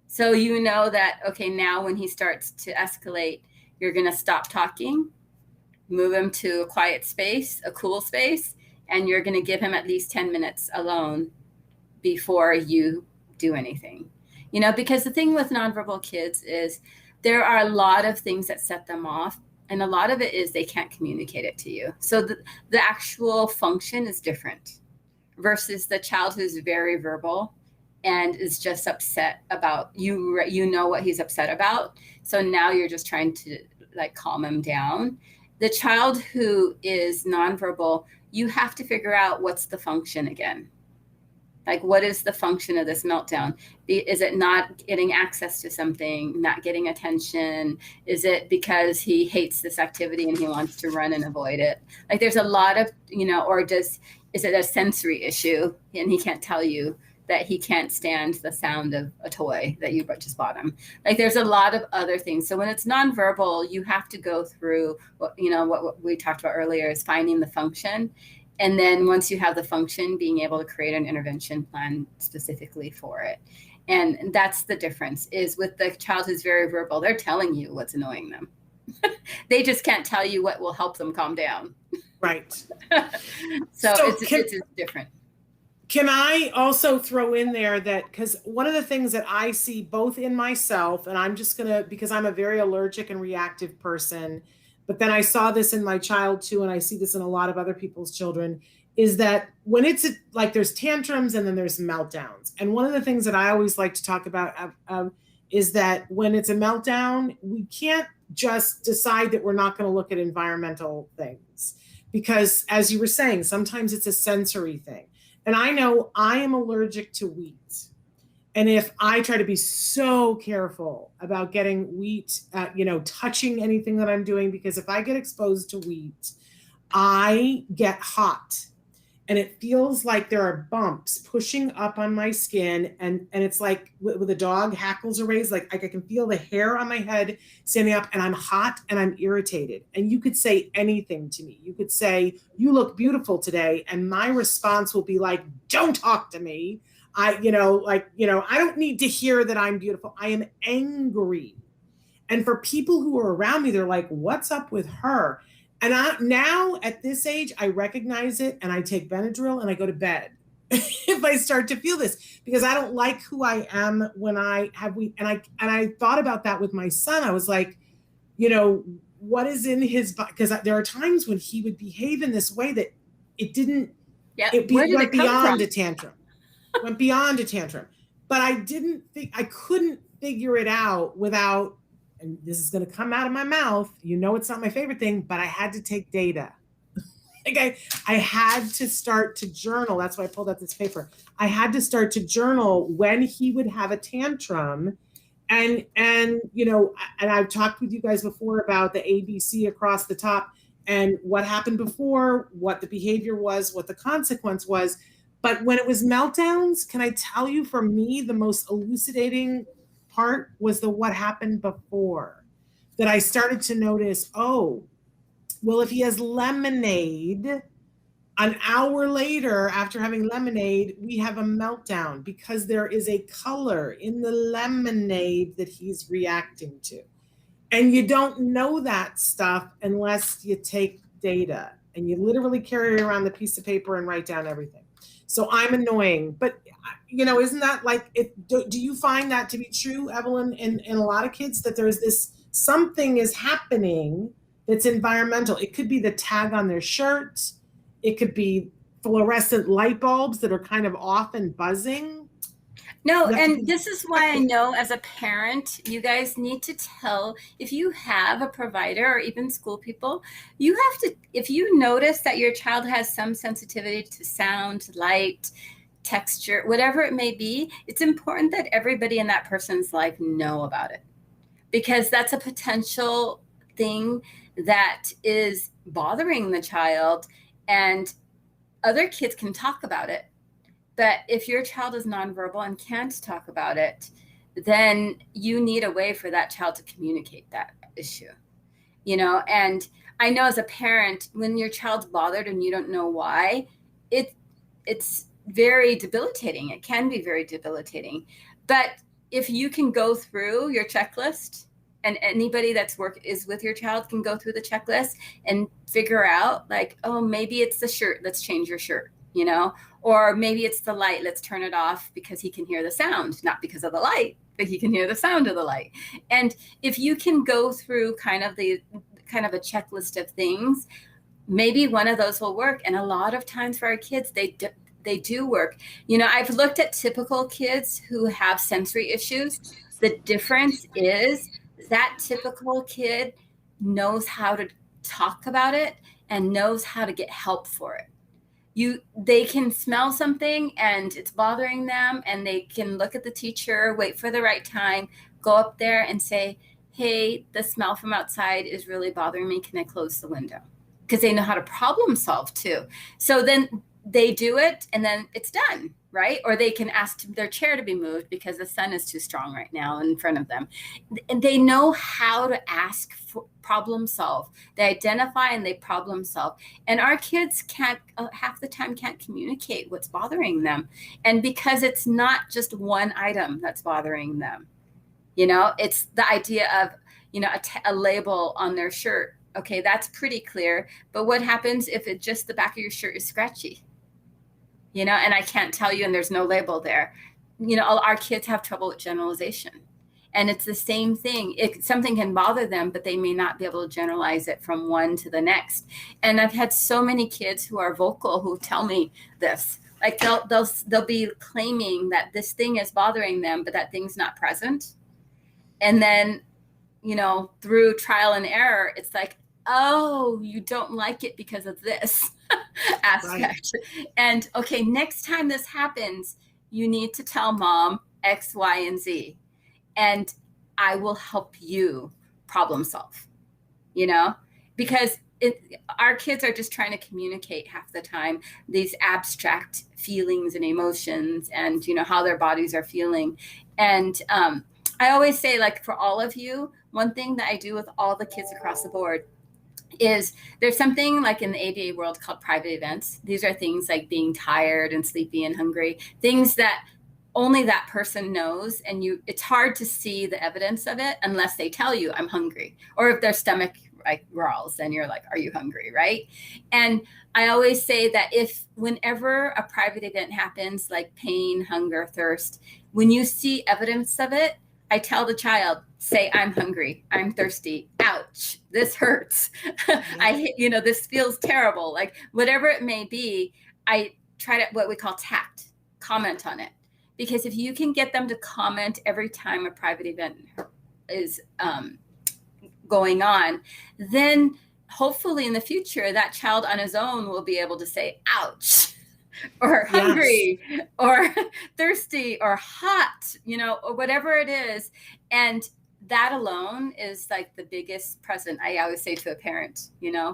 So you know that, okay, now when he starts to escalate, you're going to stop talking, move him to a quiet space, a cool space, and you're going to give him at least 10 minutes alone before you do anything. Because the thing with nonverbal kids is there are a lot of things that set them off, and a lot of it is they can't communicate it to you. So the actual function is different versus the child who's very verbal and is just upset about you know what he's upset about. So now you're just trying to like calm him down. The child who is nonverbal, you have to figure out what's the function again. Like, what is the function of this meltdown? Is it not getting access to something, not getting attention? Is it because he hates this activity and he wants to run and avoid it? Like, there's a lot of, or is it a sensory issue and he can't tell you that he can't stand the sound of a toy that you just bought him? Like, there's a lot of other things. So when it's nonverbal, you have to go through what we talked about earlier is finding the function. And then once you have the function, being able to create an intervention plan specifically for it. And that's the difference is with the child who's very verbal, they're telling you what's annoying them. They just can't tell you what will help them calm down. Right. So it's different. Can I also throw in there that, because one of the things that I see both in myself, and I'm just going to, because I'm a very allergic and reactive person, but then I saw this in my child too, and I see this in a lot of other people's children, is that when it's like there's tantrums and then there's meltdowns. And one of the things that I always like to talk about is that when it's a meltdown, we can't just decide that we're not going to look at environmental things. Because as you were saying, sometimes it's a sensory thing. And I know I am allergic to wheat. And if I try to be so careful about getting wheat, touching anything that I'm doing, because if I get exposed to wheat, I get hot. And it feels like there are bumps pushing up on my skin. And it's like with a dog, hackles are raised, like I can feel the hair on my head standing up, and I'm hot and I'm irritated. And you could say anything to me. You could say, "You look beautiful today." And my response will be like, "Don't talk to me. I don't need to hear that I'm beautiful. I am angry." And for people who are around me, they're like, "What's up with her?" And now at this age, I recognize it and I take Benadryl and I go to bed if I start to feel this, because I don't like who I am when I have wheat. And I thought about that with my son. I was like, what is in his body? Because there are times when he would behave in this way that it didn't, went beyond a tantrum. Went beyond a tantrum. But I couldn't figure it out without, and this is going to come out of my mouth, it's not my favorite thing, but I had to take data. I had to start to journal. That's why I pulled out this paper. I had to start to journal when he would have a tantrum. And I've talked with you guys before about the ABC across the top and what happened before, what the behavior was, what the consequence was. But when it was meltdowns, can I tell you, for me, the most elucidating part was what happened before, that I started to notice, if he has lemonade, an hour later after having lemonade, we have a meltdown because there is a color in the lemonade that he's reacting to. And you don't know that stuff unless you take data and you literally carry around the piece of paper and write down everything. So I'm annoying, but isn't that like it? Do you find that to be true, Evelyn, in a lot of kids, that there's this something is happening that's environmental? It could be the tag on their shirt. It could be fluorescent light bulbs that are kind of off and buzzing. No, and this is why I know as a parent, you guys need to tell, if you have a provider or even school people, you have to, if you notice that your child has some sensitivity to sound, light, texture, whatever it may be, it's important that everybody in that person's life know about it, because that's a potential thing that is bothering the child, and other kids can talk about it. But if your child is nonverbal and can't talk about it, then you need a way for that child to communicate that issue. And I know as a parent, when your child's bothered and you don't know why, it's very debilitating. It can be very debilitating. But if you can go through your checklist, and anybody is with your child can go through the checklist and figure out like, oh, maybe it's the shirt, let's change your shirt, or maybe it's the light, let's turn it off because he can hear the sound, not because of the light, but he can hear the sound of the light. And if you can go through kind of a checklist of things, maybe one of those will work. And a lot of times for our kids, they do work. I've looked at typical kids who have sensory issues. The difference is that typical kid knows how to talk about it and knows how to get help for it. They can smell something and it's bothering them, and they can look at the teacher, wait for the right time, go up there and say, hey, the smell from outside is really bothering me. Can I close the window? Because they know how to problem solve too. So then they do it and then it's done, right? Or they can ask their chair to be moved because the sun is too strong right now in front of them. And they know how to ask for problem solve. They identify and they problem solve. And our kids half the time can't communicate what's bothering them. And because it's not just one item that's bothering them, it's the idea of, a label on their shirt. Okay, that's pretty clear. But what happens if it just the back of your shirt is scratchy? And I can't tell you, and there's no label there. Our kids have trouble with generalization. And it's the same thing. Something can bother them, but they may not be able to generalize it from one to the next. And I've had so many kids who are vocal who tell me this. Like they'll be claiming that this thing is bothering them, but that thing's not present. And then, through trial and error, it's like, oh, you don't like it because of this aspect. Right. And okay, next time this happens, you need to tell mom X, Y, and Z. And I will help you problem solve, because our kids are just trying to communicate half the time these abstract feelings and emotions and, how their bodies are feeling. And I always say, like, for all of you, one thing that I do with all the kids across the board is there's something like in the ABA world called private events. These are things like being tired and sleepy and hungry, things that only that person knows. And it's hard to see the evidence of it unless they tell you I'm hungry, or if their stomach like growls, then you're like, are you hungry? Right. And I always say that whenever a private event happens, like pain, hunger, thirst, when you see evidence of it, I tell the child, say, I'm hungry, I'm thirsty, ouch, this hurts. This feels terrible. Like whatever it may be, I try to, what we call tact, comment on it. Because if you can get them to comment every time a private event is going on, then hopefully in the future, that child on his own will be able to say, ouch, or hungry, yes, or thirsty, or hot, or whatever it is. And that alone is like the biggest present, I always say to a parent,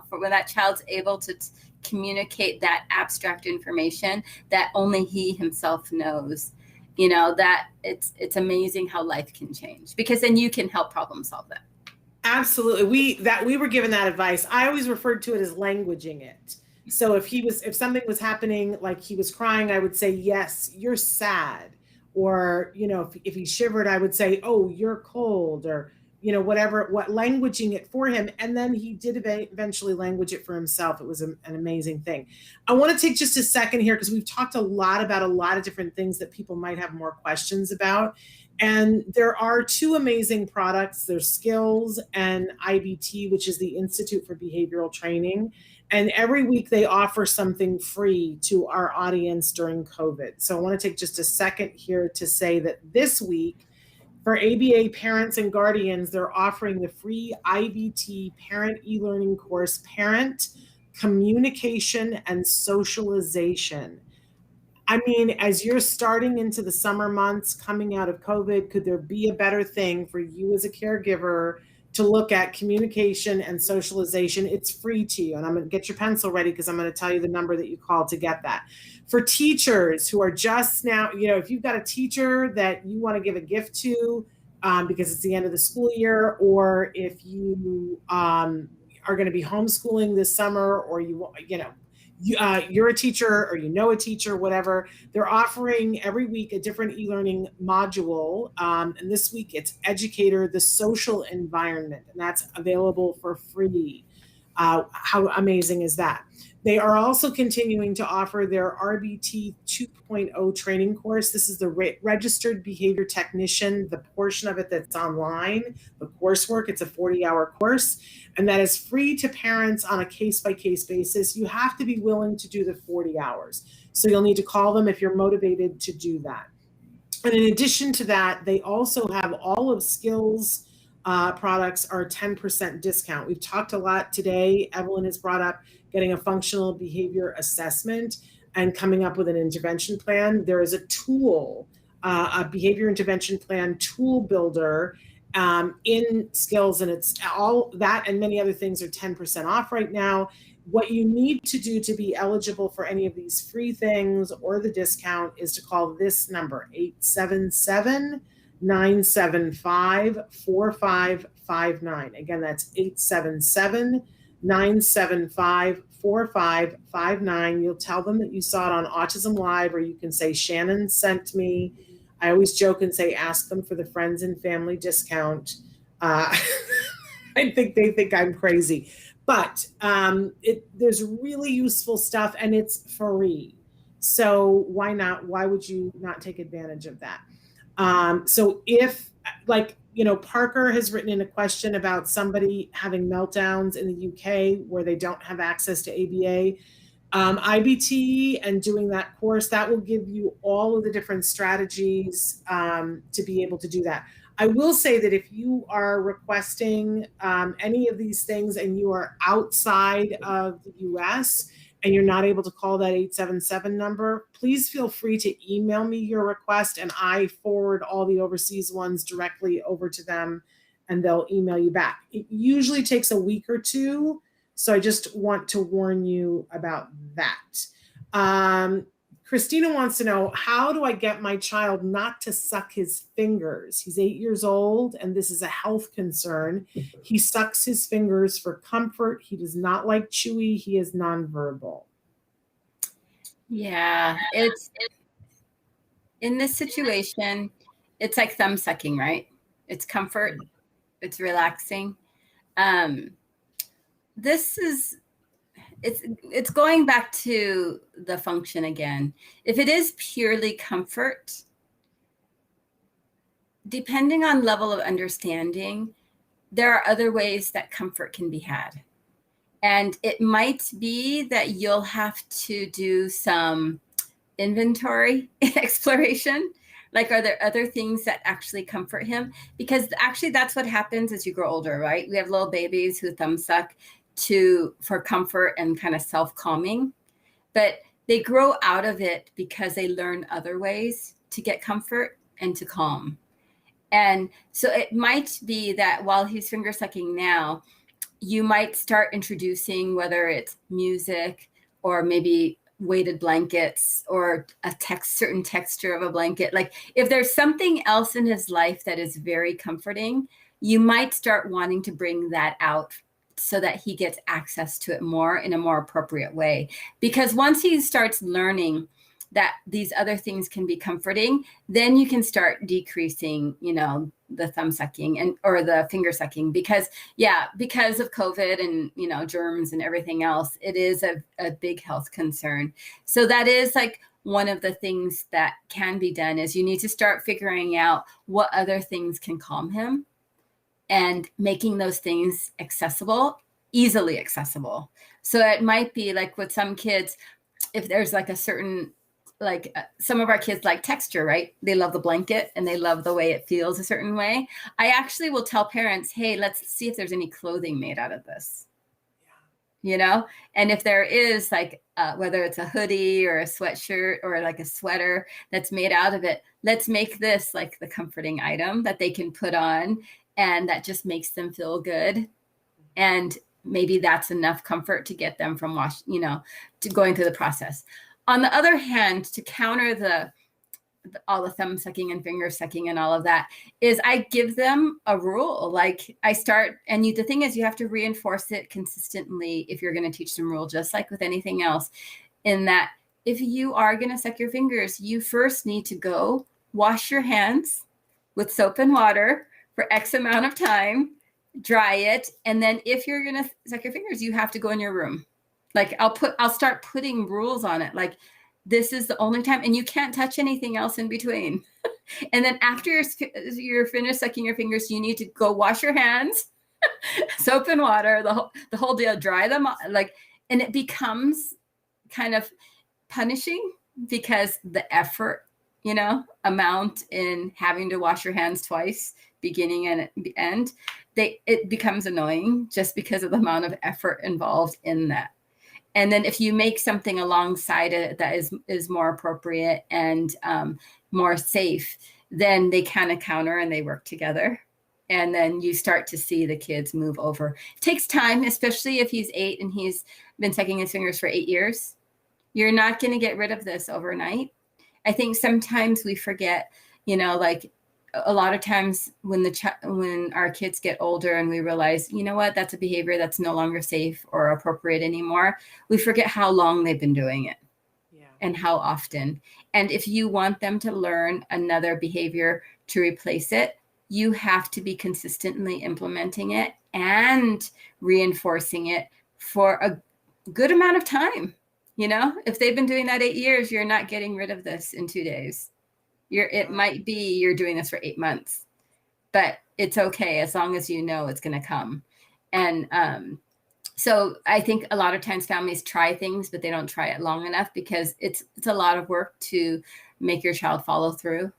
for when that child's able to communicate that abstract information that only he himself knows, that it's amazing how life can change, because then you can help problem solve that. Absolutely. We were given that advice. I always referred to it as languaging it. So if something was happening, like he was crying, I would say, yes, you're sad. Or, if he shivered, I would say, oh, you're cold, or, languaging it for him. And then he did eventually language it for himself. It was an amazing thing. I want to take just a second here, because we've talked a lot about a lot of different things that people might have more questions about. And there are two amazing products. There's Skills and IBT, which is the Institute for Behavioral Training. And every week they offer something free to our audience during COVID. So I want to take just a second here to say that this week, for ABA parents and guardians, they're offering the free IBT parent e-learning course, Parent Communication and Socialization. I mean, as you're starting into the summer months coming out of COVID, could there be a better thing for you as a caregiver to look at communication and socialization? It's free to you. And I'm going to get your pencil ready, because I'm going to tell you the number that you call to get that. For teachers who are just now, if you've got a teacher that you want to give a gift to, because it's the end of the school year, or if you are going to be homeschooling this summer, or you're a teacher or a teacher, whatever. They're offering every week a different e-learning module. And this week it's Educator, the Social Environment, and that's available for free. How amazing is that? They are also continuing to offer their RBT 2.0 training course. This is the Registered Behavior Technician, the portion of it that's online, the coursework. It's a 40-hour course, and that is free to parents on a case-by-case basis. You have to be willing to do the 40 hours. So you'll need to call them if you're motivated to do that. And in addition to that, they also have all of Skills products are 10% discount. We've talked a lot today. Evelyn has brought up getting a functional behavior assessment and coming up with an intervention plan. There is a tool, a behavior intervention plan tool builder in Skills, and it's all that and many other things are 10% off right now. What you need to do to be eligible for any of these free things or the discount is to call this number, 877-975-4559. Again, that's 877-975-4559. You'll tell them that you saw it on Autism Live, or you can say Shannon sent me. I always joke and say, ask them for the friends and family discount. I think they think I'm crazy, but there's really useful stuff and it's free. So why not? Why would you not take advantage of that? So if, Parker has written in a question about somebody having meltdowns in the UK where they don't have access to ABA, IBT and doing that course, that will give you all of the different strategies to be able to do that. I will say that if you are requesting any of these things and you are outside of the US and you're not able to call that 877 number, please feel free to email me your request and I forward all the overseas ones directly over to them and they'll email you back. It usually takes a week or two, so I just want to warn you about that. Christina wants to know, how do I get my child not to suck his fingers? He's 8 years old, and this is a health concern. He sucks his fingers for comfort. He does not like chewy. He is nonverbal. Yeah, it's in this situation, it's like thumb sucking, right? It's comfort. It's relaxing. It's going back to the function again. If it is purely comfort, depending on level of understanding, there are other ways that comfort can be had. And it might be that you'll have to do some inventory exploration. Like, are there other things that actually comfort him? Because actually that's what happens as you grow older, right? We have little babies who thumb suck for comfort and kind of self-calming, but they grow out of it because they learn other ways to get comfort and to calm. And so it might be that while he's finger sucking now, you might start introducing, whether it's music or maybe weighted blankets or certain texture of a blanket. Like, if there's something else in his life that is very comforting, you might start wanting to bring that out so that he gets access to it more in a more appropriate way. Because once he starts learning that these other things can be comforting, then you can start decreasing, the thumb sucking or the finger sucking, because of COVID and, germs and everything else, it is a big health concern. So that is like one of the things that can be done, is you need to start figuring out what other things can calm him and making those things easily accessible. So it might be like with some kids, if there's like a certain, some of our kids like texture, right? They love the blanket and they love the way it feels a certain way. I actually will tell parents, hey, let's see if there's any clothing made out of this. And if there is, whether it's a hoodie or a sweatshirt or like a sweater that's made out of it, let's make this like the comforting item that they can put on and that just makes them feel good. And maybe that's enough comfort to get them from to going through the process. On the other hand, to counter the all the thumb sucking and finger sucking and all of that, is I give them a rule. Like I start, and the thing is, you have to reinforce it consistently if you're going to teach them rule, just like with anything else, in that if you are going to suck your fingers, you first need to go wash your hands with soap and water for X amount of time, dry it. And then if you're going to suck your fingers, you have to go in your room. Like I'll start putting rules on it. Like, this is the only time, and you can't touch anything else in between. And then after you're finished sucking your fingers, you need to go wash your hands, soap and water, the whole deal, dry them, like, and it becomes kind of punishing because the effort, amount in having to wash your hands twice, beginning and end, it becomes annoying just because of the amount of effort involved in that. And then if you make something alongside it that is more appropriate and more safe, then they kind of counter and they work together. And then you start to see the kids move over. It takes time, especially if he's 8 and he's been sucking his fingers for 8 years. You're not going to get rid of this overnight. I think sometimes we forget, like a lot of times when our kids get older and we realize, what, that's a behavior that's no longer safe or appropriate anymore, we forget how long they've been doing it. Yeah. And how often. And if you want them to learn another behavior to replace it, you have to be consistently implementing it and reinforcing it for a good amount of time. If they've been doing that 8 years, you're not getting rid of this in 2 days. It might be you're doing this for 8 months, but it's okay as long as it's going to come. And so I think a lot of times families try things, but they don't try it long enough because it's a lot of work to make your child follow through.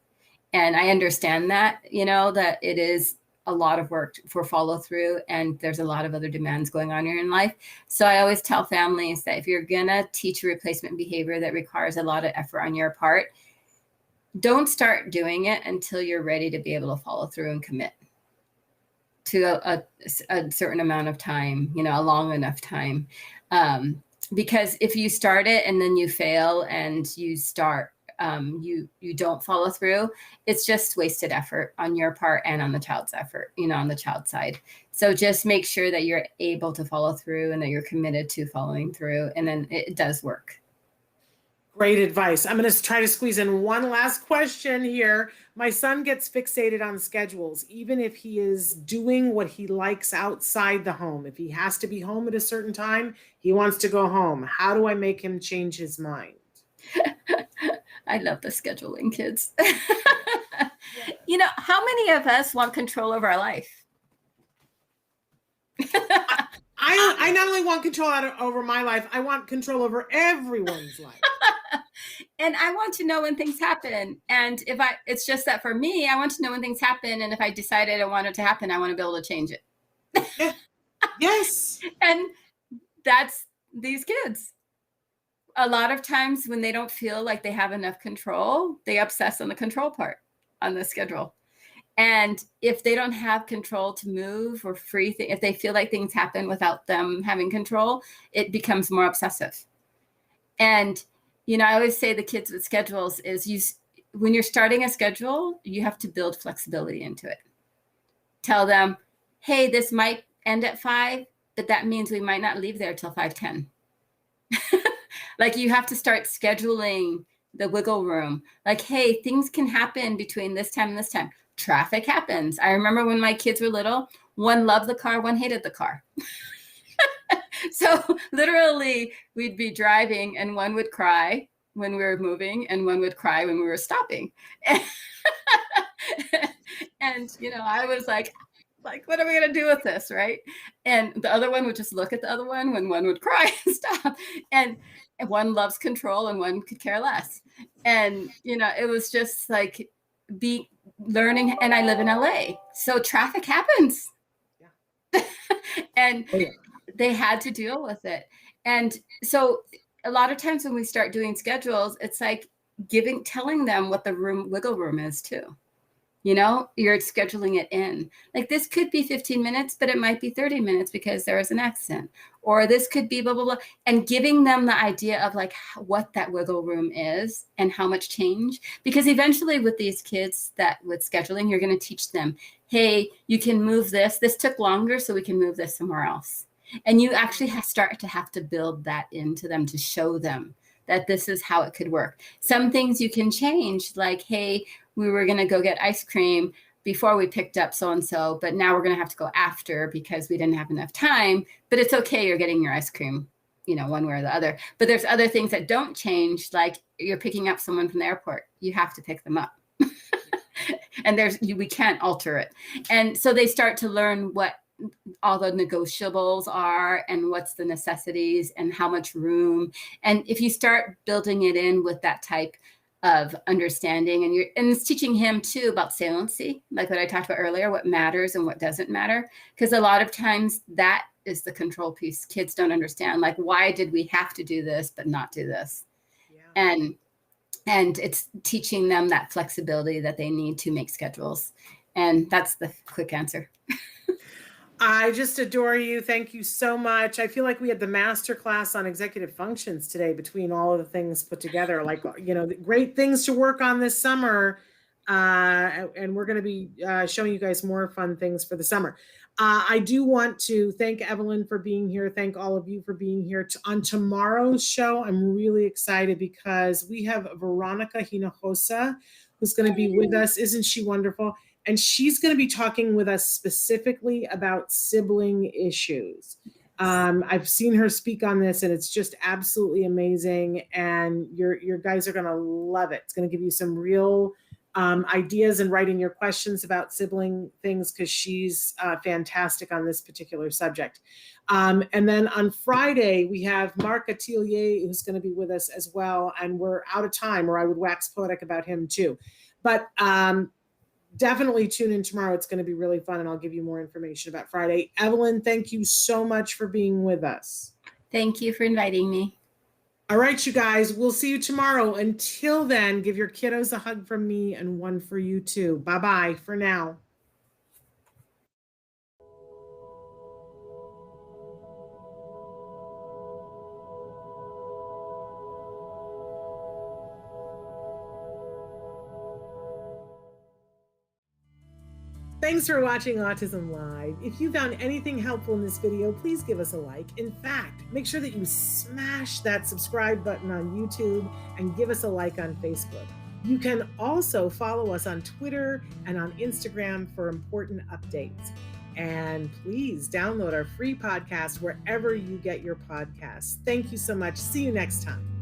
And I understand that, that it is a lot of work for follow through, and there's a lot of other demands going on in your life. So I always tell families that if you're going to teach a replacement behavior that requires a lot of effort on your part, don't start doing it until you're ready to be able to follow through and commit to a certain amount of time, a long enough time. Because if you start it and then you fail and you you don't follow through, it's just wasted effort on your part and on the child's effort, on the child's side. So just make sure that you're able to follow through and that you're committed to following through. And then it does work. Great advice. I'm going to try to squeeze in one last question here. My son gets fixated on schedules, even if he is doing what he likes outside the home. If he has to be home at a certain time, he wants to go home. How do I make him change his mind? I love the scheduling kids. How many of us want control over our life? I not only want control over my life, I want control over everyone's life. And I want to know when things happen. And it's just that for me, I want to know when things happen. And if I decided I want it to happen, I want to be able to change it. Yes. And that's these kids. A lot of times when they don't feel like they have enough control, they obsess on the control part on the schedule. And if they don't have control to move or if they feel like things happen without them having control, it becomes more obsessive. And, I always say the kids with schedules is when you're starting a schedule, you have to build flexibility into it. Tell them, hey, this might end at 5, but that means we might not leave there till 5:10. Like you have to start scheduling the wiggle room. Like, hey, things can happen between this time and this time. Traffic happens. I remember when my kids were little, one loved the car, one hated the car. So literally we'd be driving and one would cry when we were moving and one would cry when we were stopping. And, I was like, what are we going to do with this, right? And the other one would just look at the other one when one would cry and stop. And one loves control and one could care less. And, it was just like learning. And I live in LA, so traffic happens. Yeah. And they had to deal with it. And so a lot of times when we start doing schedules, it's like telling them what the wiggle room is too. You're scheduling it in. Like this could be 15 minutes, but it might be 30 minutes because there is an accident, or this could be blah, blah, blah. And giving them the idea of like what that wiggle room is and how much change, because eventually with these kids with scheduling, you're going to teach them, hey, you can move this. This took longer, so we can move this somewhere else. And you actually start to have to build that into them to show them that this is how it could work. Some things you can change, like, hey, we were going to go get ice cream before we picked up so-and-so, but now we're going to have to go after because we didn't have enough time. But it's okay, you're getting your ice cream, one way or the other. But there's other things that don't change, like you're picking up someone from the airport. You have to pick them up. And we can't alter it. And so they start to learn what all the negotiables are and what's the necessities and how much room. And if you start building it in with that type of understanding, and it's teaching him too about saliency, like what I talked about earlier, what matters and what doesn't matter. Because a lot of times that is the control piece. Kids don't understand, like, why did we have to do this but not do this? Yeah. And it's teaching them that flexibility that they need to make schedules. And that's the quick answer. I just adore you. Thank you so much. I feel like we had the master class on executive functions today between all of the things put together, like, great things to work on this summer. And we're going to be showing you guys more fun things for the summer. I do want to thank Evelyn for being here. Thank all of you for being here. On tomorrow's show, I'm really excited because we have Veronica Hinojosa, who's going to be with us. Isn't she wonderful? And she's going to be talking with us specifically about sibling issues. I've seen her speak on this, and it's just absolutely amazing. And your guys are going to love it. It's going to give you some real ideas in writing your questions about sibling things, because she's fantastic on this particular subject. And then on Friday, we have Marc Atelier, who's going to be with us as well. And we're out of time, or I would wax poetic about him too. But definitely tune in tomorrow. It's going to be really fun, and I'll give you more information about Friday. Evelyn, thank you so much for being with us. Thank you for inviting me. All right, you guys, we'll see you tomorrow. Until then, give your kiddos a hug from me and one for you too. Bye-bye for now. Thanks for watching Autism Live. If you found anything helpful in this video, please give us a like. In fact, make sure that you smash that subscribe button on YouTube and give us a like on Facebook. You can also follow us on Twitter and on Instagram for important updates. And please download our free podcast wherever you get your podcasts. Thank you so much. See you next time.